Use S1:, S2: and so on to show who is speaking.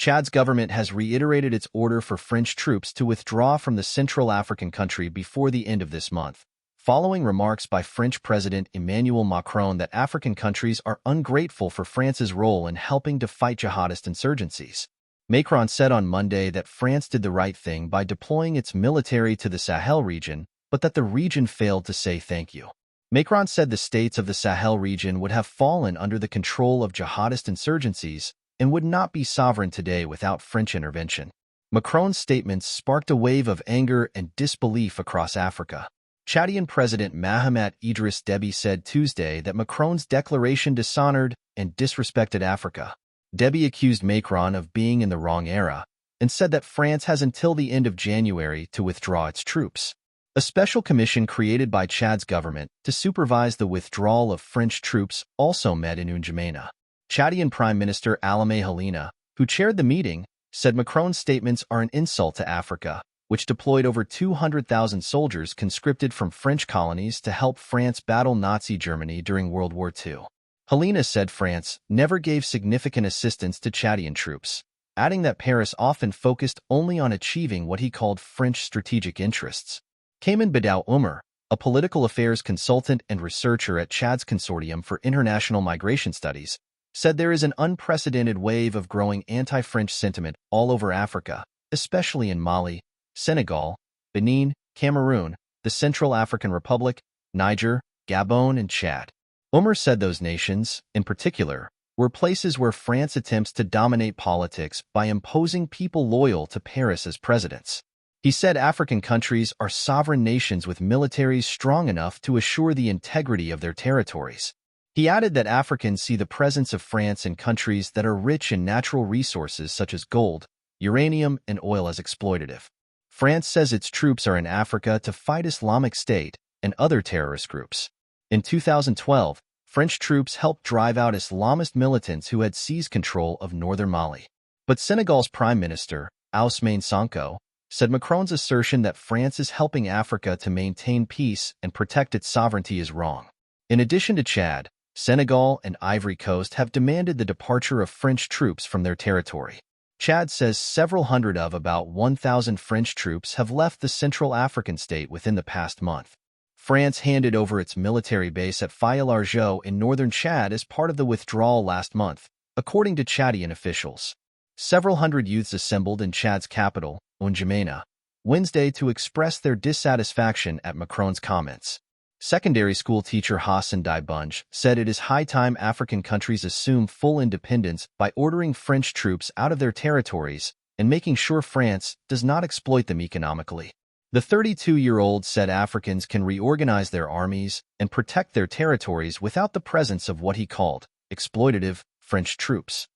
S1: Chad's government has reiterated its order for French troops to withdraw from the Central African country before the end of this month, following remarks by French President Emmanuel Macron that African countries are ungrateful for France's role in helping to fight jihadist insurgencies. Macron said on Monday that France did the right thing by deploying its military to the Sahel region, but that the region failed to say thank you. Macron said the states of the Sahel region would have fallen under the control of jihadist insurgencies and would not be sovereign today without French intervention. Macron's statements sparked a wave of anger and disbelief across Africa. Chadian President Mahamat Idriss Déby said Tuesday that Macron's declaration dishonored and disrespected Africa. Déby accused Macron of being in the wrong era and said that France has until the end of January to withdraw its troops. A special commission created by Chad's government to supervise the withdrawal of French troops also met in N'Djamena. Chadian Prime Minister Alamé Halina, who chaired the meeting, said Macron's statements are an insult to Africa, which deployed over 200,000 soldiers conscripted from French colonies to help France battle Nazi Germany during World War II. Halina said France never gave significant assistance to Chadian troops, adding that Paris often focused only on achieving what he called French strategic interests. Cayman Badaw Umar, a political affairs consultant and researcher at Chad's Consortium for International Migration Studies, said there is an unprecedented wave of growing anti-French sentiment all over Africa, especially in Mali, Senegal, Benin, Cameroon, the Central African Republic, Niger, Gabon, and Chad. Umar said those nations, in particular, were places where France attempts to dominate politics by imposing people loyal to Paris as presidents. He said African countries are sovereign nations with militaries strong enough to assure the integrity of their territories. He added that Africans see the presence of France in countries that are rich in natural resources such as gold, uranium, and oil as exploitative. France says its troops are in Africa to fight Islamic State and other terrorist groups. In 2012, French troops helped drive out Islamist militants who had seized control of northern Mali. But Senegal's Prime Minister, Ousmane Sonko, said Macron's assertion that France is helping Africa to maintain peace and protect its sovereignty is wrong. In addition to Chad, Senegal and Ivory Coast have demanded the departure of French troops from their territory. Chad says several hundred of about 1,000 French troops have left the Central African state within the past month. France handed over its military base at Faya-Largeau in northern Chad as part of the withdrawal last month, according to Chadian officials. Several hundred youths assembled in Chad's capital, N'Djamena, Wednesday to express their dissatisfaction at Macron's comments. Secondary school teacher Hassan Daibunj said it is high time African countries assume full independence by ordering French troops out of their territories and making sure France does not exploit them economically. The 32-year-old said Africans can reorganize their armies and protect their territories without the presence of what he called exploitative French troops.